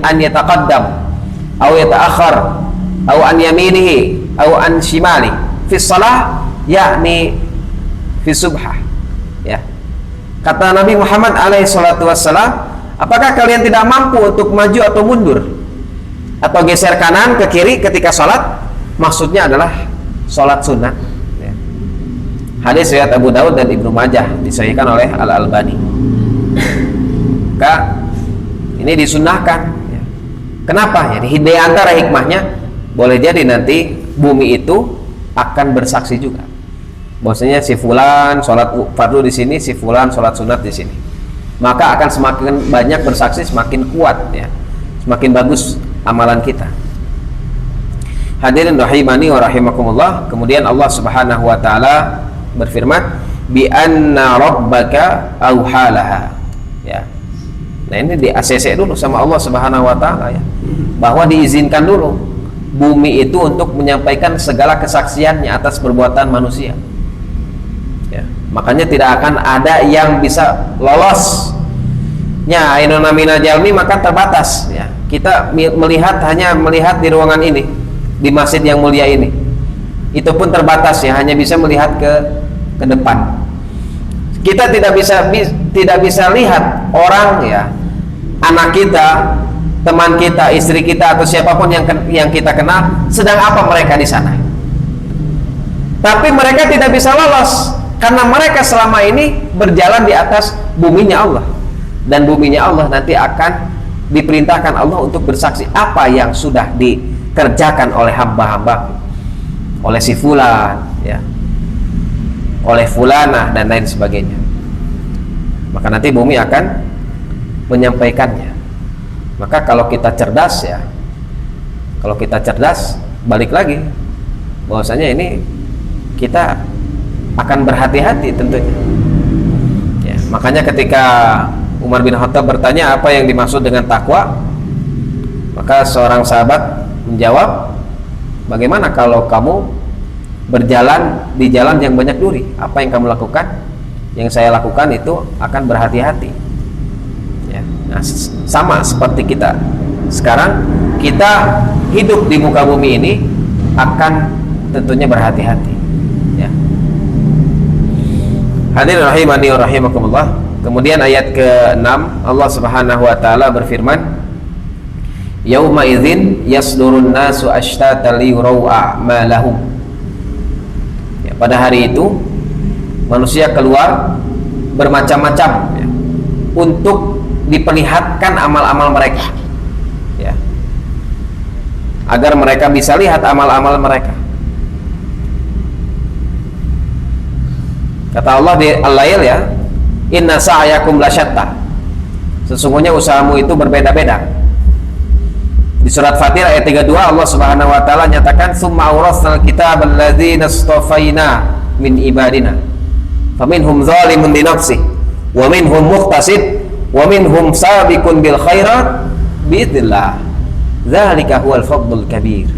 an yataqaddam aw yata'akhkhar aw an yaminihi aw an shimali fi shalah yakni fi subhah. Ya. Kata Nabi Muhammad alaihi salatu wassalam, apakah kalian tidak mampu untuk maju atau mundur atau geser kanan ke kiri ketika sholat? Maksudnya adalah sholat sunnah. Ya. Hadis riwayat Abu Daud dan Ibnu Majah, disahihkan oleh Al-Albani. Maka ini disunahkan. Ya. Kenapa? Jadi di antara hikmahnya, boleh jadi nanti bumi itu akan bersaksi juga. Bahwasanya si fulan sholat fardu di sini, si fulan sholat sunat di sini. Maka akan semakin banyak bersaksi, semakin kuat, ya, semakin bagus amalan kita. Hadirin rahimani wa rahimakumullah. Kemudian Allah Subhanahu wa taala berfirman, bi anna rabbaka auhalaha. Ya. Nah, ini di ACC dulu sama Allah Subhanahu wa taala, ya. Bahwa diizinkan dulu bumi itu untuk menyampaikan segala kesaksiannya atas perbuatan manusia. Ya. Makanya tidak akan ada yang bisa lolosnya ainuna mina jalmi, maka terbatas, ya. Kita hanya melihat di ruangan ini, di masjid yang mulia ini, itu pun terbatas, ya, hanya bisa melihat ke depan. Kita tidak bisa lihat orang, ya, anak kita, teman kita, istri kita, atau siapapun yang kita kenal sedang apa mereka di sana. Tapi mereka tidak bisa lolos karena mereka selama ini berjalan di atas buminya Allah, dan buminya Allah nanti akan diperintahkan Allah untuk bersaksi apa yang sudah dikerjakan oleh hamba-hamba, oleh si fulan, ya, oleh fulanah dan lain sebagainya. Maka nanti bumi akan menyampaikannya. Maka kalau kita cerdas, ya, kalau kita cerdas, balik lagi bahwasanya ini kita akan berhati-hati tentunya, ya. Makanya ketika Umar bin Khattab bertanya apa yang dimaksud dengan takwa, maka seorang sahabat menjawab, bagaimana kalau kamu berjalan di jalan yang banyak duri? Apa yang kamu lakukan? Yang saya lakukan itu akan berhati-hati, ya. Nah, sama seperti kita sekarang, kita hidup di muka bumi ini akan tentunya berhati-hati, ya. Hadirin rahimani wa rahimakumullah. Kemudian ayat ke-6, Allah Subhanahu wa taala berfirman, yauma idzin yasdurun nasu ashtata liyurau a'malahum. Ya, pada hari itu manusia keluar bermacam-macam, ya, untuk diperlihatkan amal-amal mereka, ya, agar mereka bisa lihat amal-amal mereka. Kata Allah di Al-Lail, ya, inna sa'yakum lasyatta, sesungguhnya usahamu itu berbeda-beda. Di surat Fatir ayat 32 Allah Subhanahu wa taala nyatakan, summa awrasnal kitab alladzina istafaina min ibadina faminhum zalimun li nafsihi wa minhum muqtasid wa minhum sabiqun bil khairat biidznillah dzalika huwal fadlul kabir.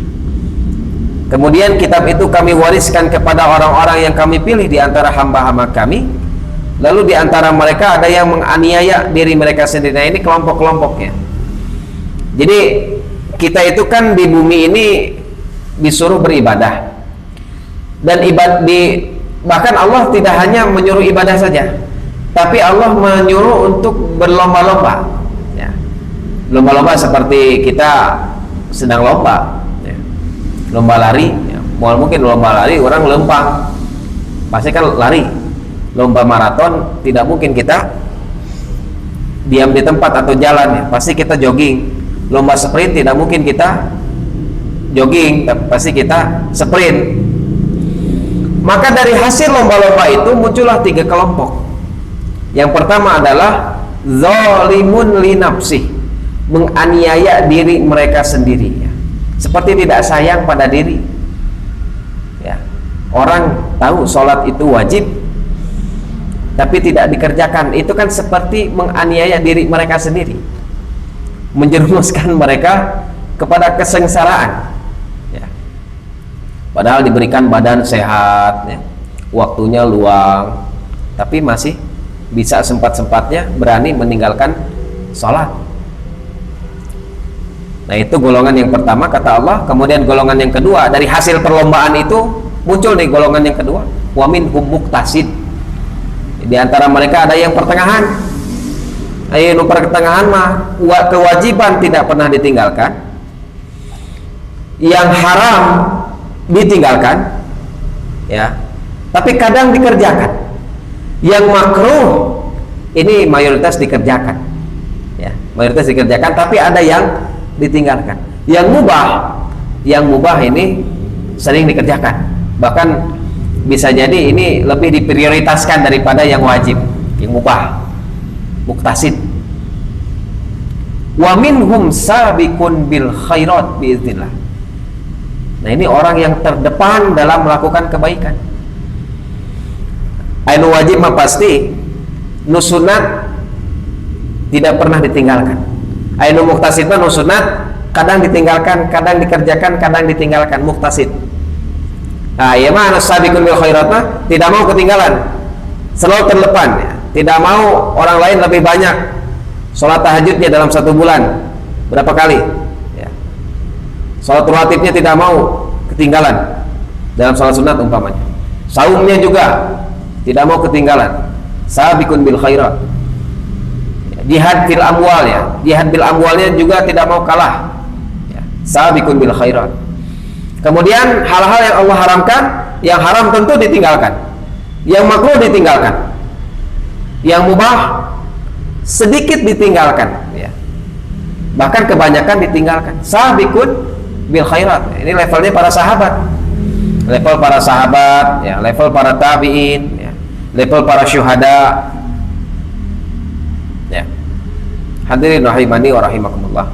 Kemudian kitab itu kami wariskan kepada orang-orang yang kami pilih di antara hamba-hamba kami, lalu di antara mereka ada yang menganiaya diri mereka sendiri. Nah, ini kelompok-kelompoknya. Jadi kita itu kan di bumi ini disuruh beribadah, dan bahkan Allah tidak hanya menyuruh ibadah saja, tapi Allah menyuruh untuk berlomba-lomba, ya. Lomba-lomba seperti kita sedang lomba, ya. Lomba lari, ya. Mungkin lomba lari orang lempang, pasti kan lari. Lomba maraton tidak mungkin kita diam di tempat atau jalan, ya. Pasti kita jogging. Lomba sprint tidak mungkin kita jogging, pasti kita sprint. Maka dari hasil lomba-lomba itu muncullah 3 kelompok. Yang pertama adalah zalimun li nafsih, menganiaya diri mereka sendiri, ya. Seperti tidak sayang pada diri, ya. Orang tahu sholat itu wajib tapi tidak dikerjakan, itu kan seperti menganiaya diri mereka sendiri, menjerumuskan mereka kepada kesengsaraan, ya. Padahal diberikan badan sehat, ya, waktunya luang, tapi masih bisa sempat-sempatnya berani meninggalkan sholat. Nah, itu golongan yang pertama kata Allah. Kemudian golongan yang kedua, dari hasil perlombaan itu muncul nih golongan yang kedua, wa minhum muqtasid. Di antara mereka ada yang pertengahan. Ayo pertengahan mah kewajiban tidak pernah ditinggalkan, yang haram ditinggalkan, ya, tapi kadang dikerjakan. Yang makruh ini mayoritas dikerjakan, ya, mayoritas dikerjakan, tapi ada yang ditinggalkan. Yang mubah ini sering dikerjakan, bahkan bisa jadi ini lebih diprioritaskan daripada yang wajib, yang mubah, muqtasid. Wa minhum sabiqun bil khairat biiznillah. Nah, ini orang yang terdepan dalam melakukan kebaikan. Anu wajib mah pasti, nu sunat tidak pernah ditinggalkan. Anu muqtasid mah nu sunat kadang ditinggalkan, kadang dikerjakan, kadang ditinggalkan, muqtasid. Nah, ya mah anu sabiqun bil khairat mah tidak mau ketinggalan, selalu terdepan, ya. Tidak mau orang lain lebih banyak sholat tahajudnya dalam satu bulan berapa kali, ya. Sholat rawatibnya tidak mau ketinggalan dalam sholat sunat umpamanya. Saumnya juga tidak mau ketinggalan, sabiqun bil khairat. Jihad fil amwal, ya, jihad bil amwalnya juga tidak mau kalah, ya. Sabiqun bil khairat. Kemudian hal-hal yang Allah haramkan, yang haram tentu ditinggalkan, yang makruh ditinggalkan, yang mubah sedikit ditinggalkan, ya. Bahkan kebanyakan ditinggalkan. Sabiqun bil khairat. Ini levelnya para sahabat, level para sahabat, ya, level para tabi'in, ya, level para syuhada, ya. Hadirin rahimani wa rahimakumullah.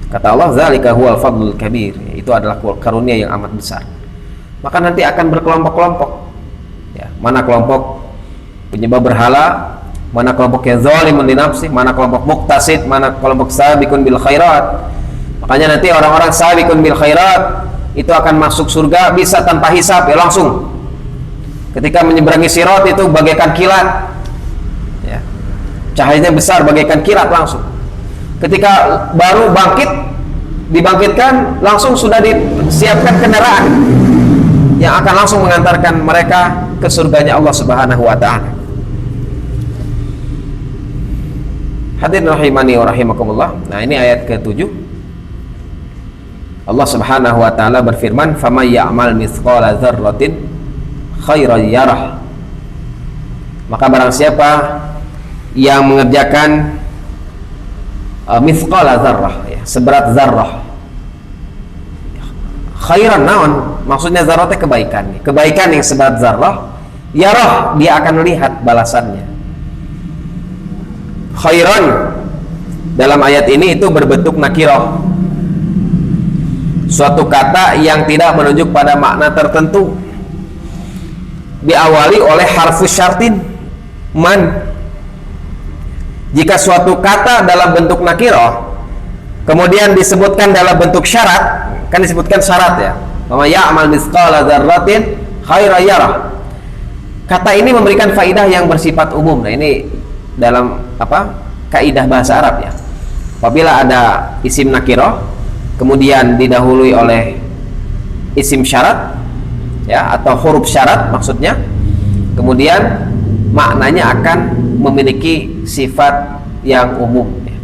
Kata Allah, zalika huwal fadlul kabir. Itu adalah karunia yang amat besar. Maka nanti akan berkelompok-kelompok, ya. Mana kelompok penyembah berhala, mana kelompok yang zalimun li nafsi, mana kelompok muqtasid, mana kelompok sabiqun bil khairat. Makanya nanti orang-orang sabiqun bil khairat itu akan masuk surga bisa tanpa hisab, ya, langsung. Ketika menyeberangi sirat itu bagaikan kilat, ya. Cahayanya besar bagaikan kilat langsung. Ketika baru dibangkitkan, langsung sudah disiapkan kendaraan yang akan langsung mengantarkan mereka ke surganya Allah Subhanahu wa ta'ala. Hadirin rahimani wa rahimakumullah. Nah, ini ayat ke-7. Allah Subhanahu wa ta'ala berfirman, "Faman ya'mal mithqala dzarratin khairan yarah." Maka barang siapa yang mengerjakan mithqala dzarrah, ya, seberat zarrah. Khairan naon? Maksudnya zarrah itu kebaikan. Kebaikan yang seberat zarrah, yarah, dia akan lihat balasannya. Khairan dalam ayat ini itu berbentuk nakirah, suatu kata yang tidak menunjuk pada makna tertentu, diawali oleh harfus syartin, man. Jika suatu kata dalam bentuk nakirah kemudian disebutkan dalam bentuk syarat, kan disebutkan syarat, ya, bahwa ya'mal mithqala dzarratin khairan yarah. Kata ini memberikan faidah yang bersifat umum. Nah, ini dalam kaidah bahasa Arab, ya. Apabila ada isim nakirah kemudian didahului oleh isim syarat, ya, atau huruf syarat maksudnya, kemudian maknanya akan memiliki sifat yang umum, ya.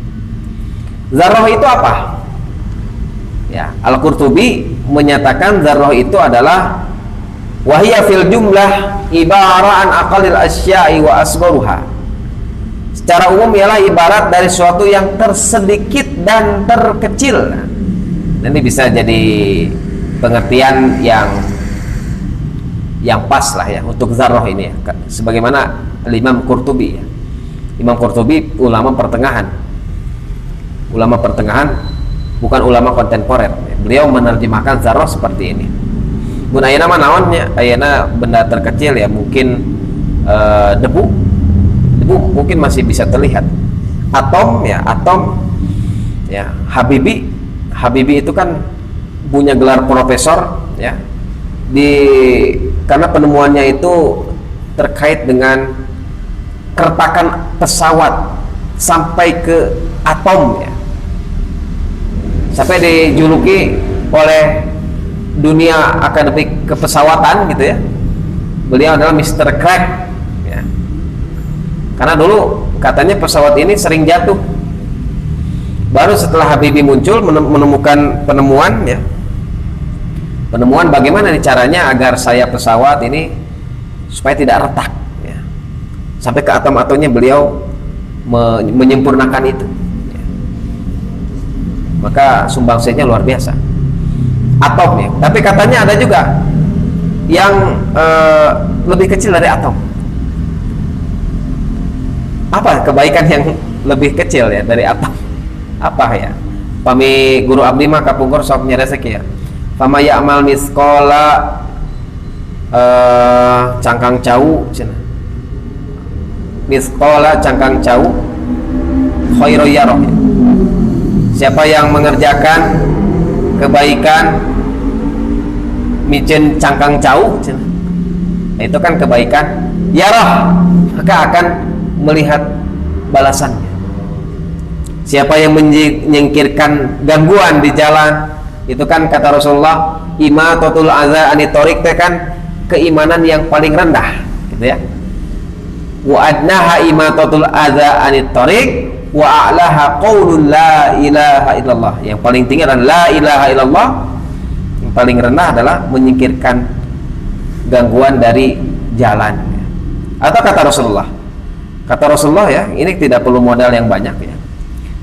Zarrah itu apa? Ya, Al-Qurtubi menyatakan zarrah itu adalah wahiyya fil jumlah ibarah an aqallil asya'i wa asgharuha. Secara umum ialah ibarat dari suatu yang tersedikit dan terkecil. Nah, ini bisa jadi pengertian yang pas lah, ya, untuk zarrah ini, ya. Sebagaimana Imam Qurtubi, ya. Imam Qurtubi ulama pertengahan, bukan ulama kontemporer. Beliau menerjemahkan zarrah seperti ini. Mun ayeuna mah naonnya? Ayeuna benda terkecil, ya, mungkin debu mungkin masih bisa terlihat. Atom, ya, Habibie itu kan punya gelar profesor, ya, karena penemuannya itu terkait dengan keretakan pesawat sampai ke atom, ya, sampai dijuluki oleh dunia akademik kepesawatan gitu ya, beliau adalah Mr. Crack ya. Karena dulu katanya pesawat ini sering jatuh. Baru setelah Habibie muncul menemukan penemuan ya, penemuan bagaimana nih caranya agar sayap pesawat ini supaya tidak retak ya. Sampai ke atom-atomnya beliau menyempurnakan itu ya. Maka sumbangsihnya luar biasa atom ya. Tapi katanya ada juga yang lebih kecil dari atom. Apa kebaikan yang lebih kecil ya dari atom? Apa ya? Pami guru abdi mah kapungkur sok nyeresek ya. Fama ya'mal misqala cangkang cau cenah. Misqala cangkang cau khairu yarah. Siapa yang mengerjakan kebaikan micin cangkang cau cenah. Itu kan kebaikan yarah, maka akan melihat balasannya. Siapa yang menyingkirkan gangguan di jalan, itu kan kata Rasulullah, imatatul adza anit thoriq, kan keimanan yang paling rendah gitu ya. Wa adnaha imatatul adza anit thoriq wa a'laha qaulul la ilaha illallah. Yang paling tinggi adalah la ilaha illallah, yang paling rendah adalah menyingkirkan gangguan dari jalan. Atau kata Rasulullah ya, ini tidak perlu modal yang banyak ya.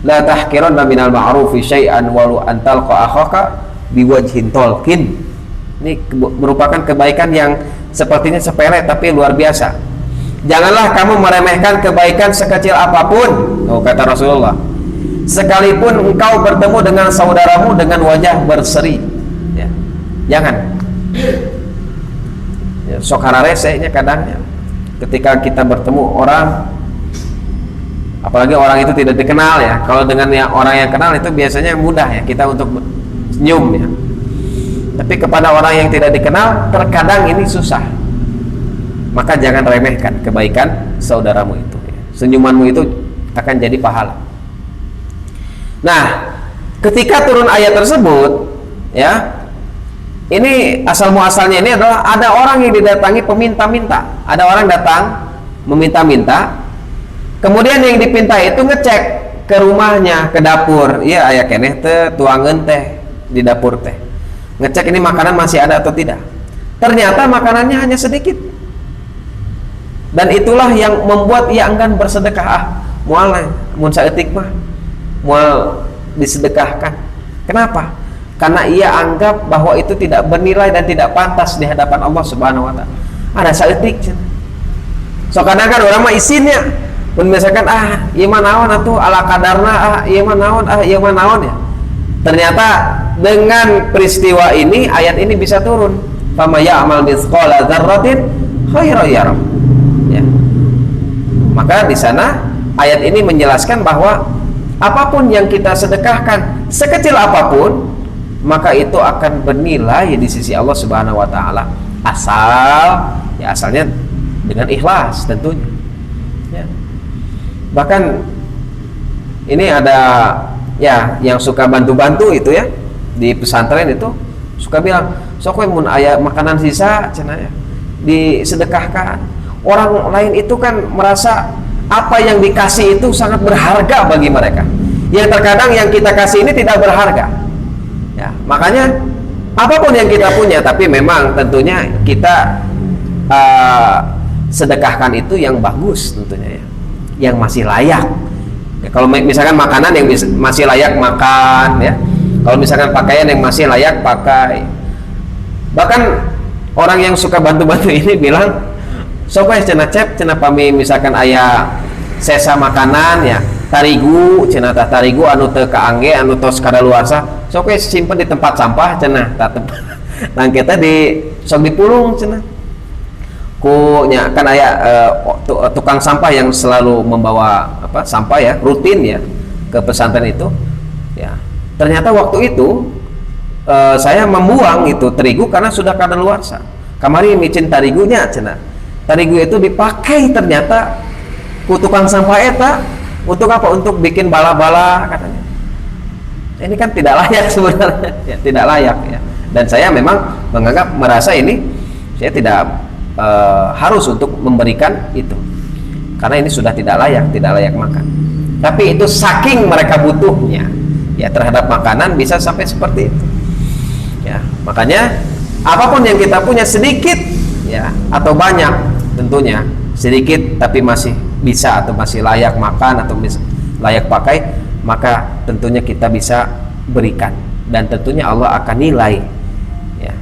La tahqiranna minal ma'rufi syai'an walau an talqa akhaka biwajhin talqin. Ini merupakan kebaikan yang sepertinya sepele tapi luar biasa. Janganlah kamu meremehkan kebaikan sekecil apapun, kata Rasulullah. Sekalipun engkau bertemu dengan saudaramu dengan wajah berseri ya. Jangan ya, sok hararesenya kadangnya ketika kita bertemu orang, apalagi orang itu tidak dikenal ya. Kalau dengan orang yang kenal itu biasanya mudah ya kita untuk senyum ya. Tapi kepada orang yang tidak dikenal terkadang ini susah. Maka jangan remehkan kebaikan saudaramu itu ya. Senyumanmu itu akan jadi pahala. Nah, ketika turun ayat tersebut ya, ini asal muasalnya ini adalah ada orang yang didatangi peminta-minta. Ada orang datang meminta-minta. Kemudian yang dipinta itu ngecek ke rumahnya, ke dapur. Iya, aya keneh teh tuangeun teh di dapur teh. Ngecek ini makanan masih ada atau tidak. Ternyata makanannya hanya sedikit. Dan itulah yang membuat ia enggan bersedekah. Moal mun saeutik mah moal disedekahkan. Kenapa? Karena ia anggap bahwa itu tidak bernilai dan tidak pantas di hadapan Allah Subhanahu wa taala. Ada saeutik. So kadang kan orang mah isinnya misalkan ieu mah naon atuh ala kadarna, ieu mah naon, ieu mah naon ya. Ternyata dengan peristiwa ini ayat ini bisa turun. Fama ya'mal mithqala dzarratin khairan yarah. Ya. Maka di sana ayat ini menjelaskan bahwa apapun yang kita sedekahkan sekecil apapun maka itu akan bernilai di sisi Allah Subhanahu wa taala asalnya dengan ikhlas tentunya. Ya. Bahkan ini ada ya yang suka bantu-bantu itu ya di pesantren itu suka bilang sok we mun aya makanan sisa cenah ya disedekahkan. Orang lain itu kan merasa apa yang dikasih itu sangat berharga bagi mereka. Yang terkadang yang kita kasih ini tidak berharga. Ya, makanya apapun yang kita punya, tapi memang tentunya kita sedekahkan itu yang bagus tentunya ya, yang masih layak. Ya, kalau misalkan makanan yang masih layak makan ya, kalau misalkan pakaian yang masih layak pakai. Bahkan orang yang suka bantu-bantu ini bilang, sok we cenah cep cenah pami misalkan aya sesa makanan ya, tarigu cenah tah tarigu anu teu kaangge anu tos kadaluarsa, sok we simpen di tempat sampah cenah tah tempat tangketa di sok dipulung cenah. Ku nya kan aya tukang sampah yang selalu membawa sampah ya, rutin ya ke pesantren itu. Ya. Ternyata waktu itu saya membuang itu terigu karena sudah kadaluarsa. Kamari micin tarigunya cenah. Tarigu itu dipakai ternyata ku tukang sampah eta untuk apa? Untuk bikin bala-bala katanya. Ini kan tidak layak sebenarnya, ya, tidak layak ya. Dan saya memang merasa ini saya tidak harus untuk memberikan itu, karena ini sudah tidak layak makan. Tapi itu saking mereka butuhnya ya terhadap makanan bisa sampai seperti itu. Ya, makanya apapun yang kita punya, sedikit ya atau banyak, tentunya sedikit tapi masih bisa atau masih layak makan atau layak pakai, maka tentunya kita bisa berikan dan tentunya Allah akan nilai ya.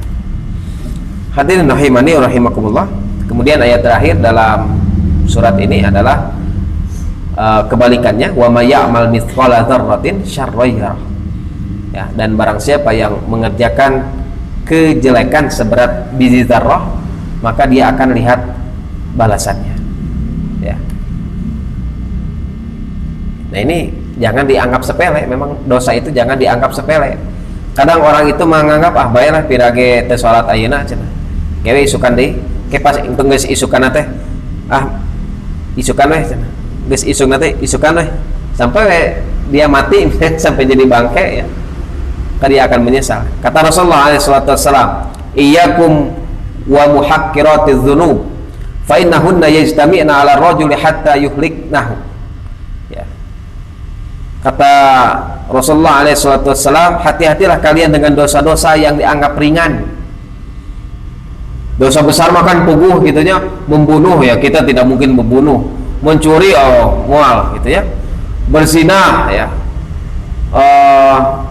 Hadirin rahimani rahimakumullah. Kemudian ayat terakhir dalam surat ini adalah kebalikannya, wa may ya'mal mithqala dzarratin syarran yarah. Ya, dan barang siapa yang mengerjakan kejelekan seberat biji zarrah, maka dia akan lihat balasannya ya. Nah, ini jangan dianggap sepele. Memang dosa itu jangan dianggap sepele. Kadang orang itu menganggap baiklah pirage teh salat ayeuna cenah. Kewe isukan deui, ke pas geus isukan teh isukan weh cenah. Geus isukna teh isukan weh. Sampai dia mati sampai jadi bangke ya. Dia akan menyesal. Kata Rasulullah SAW, iyyakum wa muhaqqiratiz dzunub fa innahunna yajtami'na 'ala ar-rajuli hatta yuhliknahu. Ya. Kata Rasulullah SAW, hati-hatilah kalian dengan dosa-dosa yang dianggap ringan. Dosa besar makan puguh gitunya, membunuh ya, kita tidak mungkin membunuh. Mencuri mual gitu ya. Berzina ya.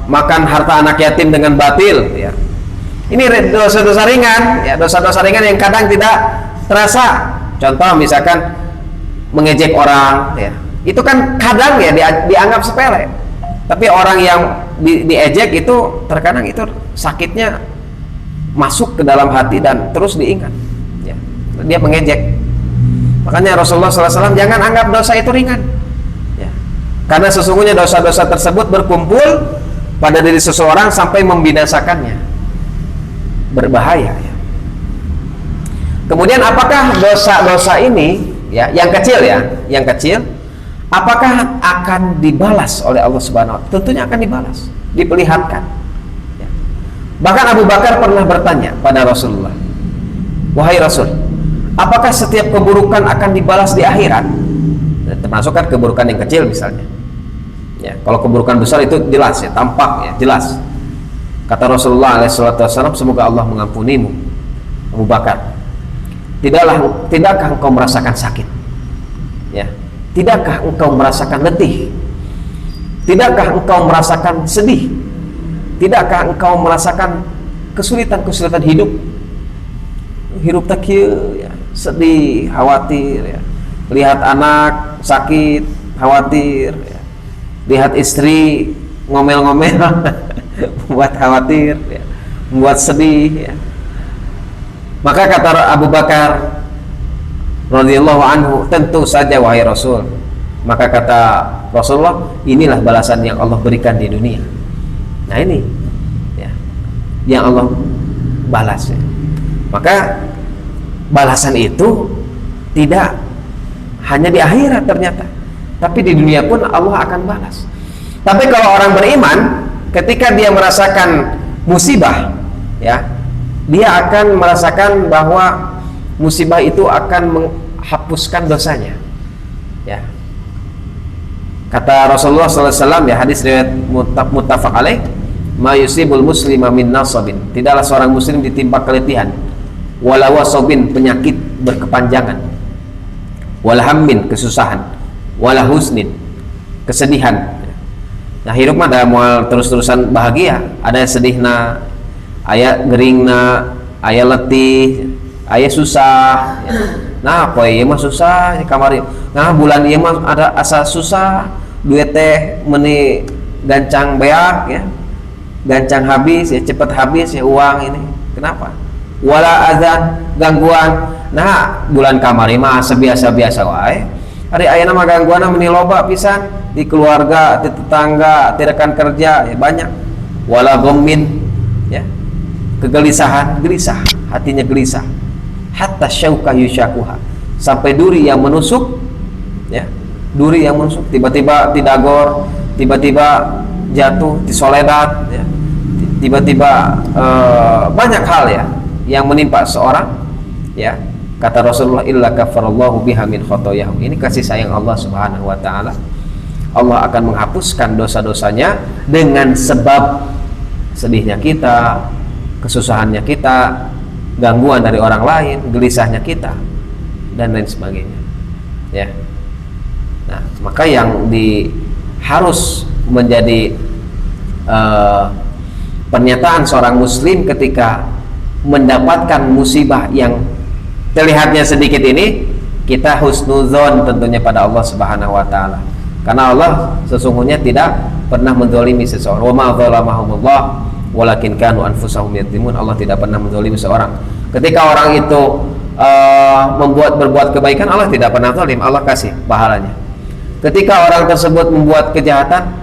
Makan harta anak yatim dengan batil ya. Ini dosa-dosa ringan ya, dosa-dosa ringan yang kadang tidak terasa. Contoh misalkan mengejek orang ya, itu kan kadang ya dianggap sepele, tapi orang yang diejek itu terkadang itu sakitnya masuk ke dalam hati dan terus diingat ya. Dia mengejek. Makanya Rasulullah SAW jangan anggap dosa itu ringan ya. Karena sesungguhnya dosa-dosa tersebut berkumpul pada diri seseorang sampai membinasakannya, berbahaya ya. Kemudian apakah dosa-dosa ini ya, yang kecil ya, yang kecil, apakah akan dibalas oleh Allah Subhanahu wa Ta'ala? Tentunya akan dibalas, diperlihatkan ya. Bahkan Abu Bakar pernah bertanya pada Rasulullah, wahai Rasul, apakah setiap keburukan akan dibalas di akhirat? Termasuk kan keburukan yang kecil misalnya ya. Kalau keburukan besar itu jelas ya, tampak ya, jelas. Kata Rasulullah SAW, semoga Allah mengampunimu Abu Bakar, tidakkah engkau merasakan sakit ya, tidakkah engkau merasakan letih, tidakkah engkau merasakan sedih, tidakkah engkau merasakan kesulitan hidup tak ya, sedih, khawatir ya. Lihat anak sakit, khawatir ya. Lihat istri ngomel-ngomel buat khawatir ya, membuat sedih ya. Maka kata Abu Bakar radhiyallahu anhu, tentu saja wahai Rasul. Maka kata Rasulullah, inilah balasan yang Allah berikan di dunia. Nah ini ya, yang Allah balas ya. Maka balasan itu tidak hanya di akhirat ternyata, tapi di dunia pun Allah akan balas. Tapi kalau orang beriman, ketika dia merasakan musibah ya, dia akan merasakan bahwa musibah itu akan menghapuskan dosanya ya. Kata Rasulullah SAW ya, hadis riwayat muttafaq alaih, ma yusibul muslima min nasabin, tidaklah seorang muslim ditimpa keletihan, wala wasabin, penyakit berkepanjangan, wala hammin, kesusahan, wala husnin, kesedihan. Nah hidup mah ada moal terus-terusan bahagia, ada sedihna, aya geringna, aya letih, aya susah ya. Nah poe ieu mah susah kamari, nah bulan ieu mah ada asa susah, duit teh meuni gancang beak ya, gancang habis ya, cepet habis ya uang ini. Kenapa? Wala azan, gangguan. Nah bulan kamari mah sebiasa-biasa wae, hari ayeuna mah gangguanna meuni loba pisan di keluarga, di tetangga, di rekan kerja ya banyak. Wala ghammin ya, kegelisahan, gelisah, hatinya gelisah. Hatta syauka yusyakuha, sampai duri yang menusuk ya, duri yang menusuk, tiba-tiba tidagor, tiba-tiba jatuh di soledad, ya. Tiba-tiba banyak hal ya yang menimpa seorang, ya. Kata Rasulullah, illa kafarallahu biha min khotoyahum. Ini kasih sayang Allah Subhanahu wa taala. Allah akan menghapuskan dosa-dosanya dengan sebab sedihnya kita, kesusahannya kita, gangguan dari orang lain, gelisahnya kita, dan lain sebagainya. Ya. Nah, maka yang harus menjadi pernyataan seorang muslim ketika mendapatkan musibah yang terlihatnya sedikit ini, kita husnuzon tentunya pada Allah Subhanahu wa taala. Karena Allah sesungguhnya tidak pernah menzalimi seseorang. Wa ma zalamahumullah walakin kanu anfusahum yadlimun. Allah tidak pernah menzalimi seorang. Ketika orang itu berbuat kebaikan, Allah tidak pernah zalim, Allah kasih pahalanya. Ketika orang tersebut membuat kejahatan,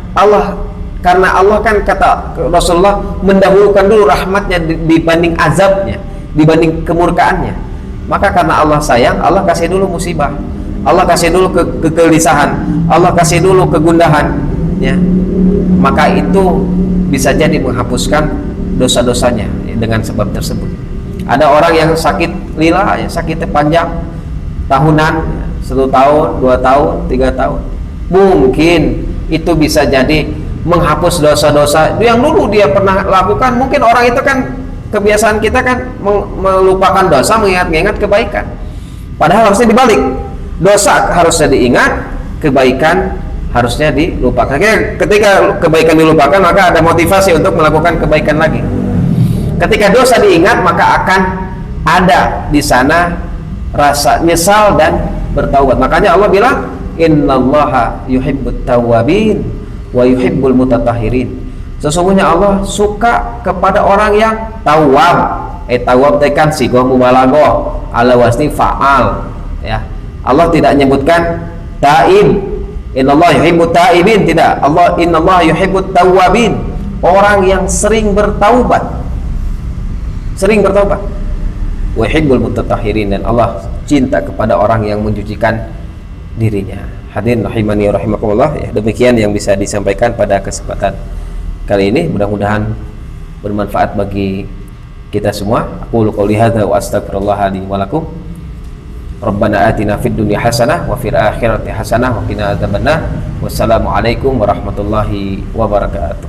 karena Allah kan kata Rasulullah mendahulukan dulu rahmatnya dibanding azabnya, dibanding kemurkaannya. Maka karena Allah sayang, Allah kasih dulu musibah, Allah kasih dulu kegelisahan, Allah kasih dulu kegundahan, ya. Maka itu bisa jadi menghapuskan dosa-dosanya dengan sebab tersebut. Ada orang yang sakit lila, ya, sakitnya panjang, tahunan, 1 tahun, 2 tahun, 3 tahun. Mungkin itu bisa jadi menghapus dosa-dosa yang dulu dia pernah lakukan. Mungkin orang itu kan, kebiasaan kita kan melupakan dosa, mengingat-ingat kebaikan. Padahal harusnya dibalik, dosa harusnya diingat, kebaikan harusnya dilupakan. Ketika kebaikan dilupakan, maka ada motivasi untuk melakukan kebaikan lagi. Ketika dosa diingat, maka akan ada di sana rasa nyesal dan bertaubat. Makanya Allah bilang, innallaha yuhibbut tawwabin wa yuhibbul mutatahhirin. Sesungguhnya Allah suka kepada orang yang tawwab. Tawwab tekan sigoh mubalaghah ala wasni fa'al, ya. Allah tidak menyebutkan taib. Innallaha yuhibbut taibin, tidak. Allah innallaha yuhibbut tawwabin. Orang yang sering bertaubat. Sering bertaubat. Wa yuhibbul mutatahhirin, dan Allah cinta kepada orang yang mencucikan dirinya. Hadirin rahimani wa rahimakumullah, ya, demikian yang bisa disampaikan pada kesempatan kali ini. Mudah-mudahan bermanfaat bagi kita semua. Aqulu qouli hadza wa astaghfirullah li wa lakum. Rabbana atina fid dunya hasanah wa fil akhirati hasanah wa qina adzabannar. Wassalamu alaikum warahmatullahi wabarakatuh.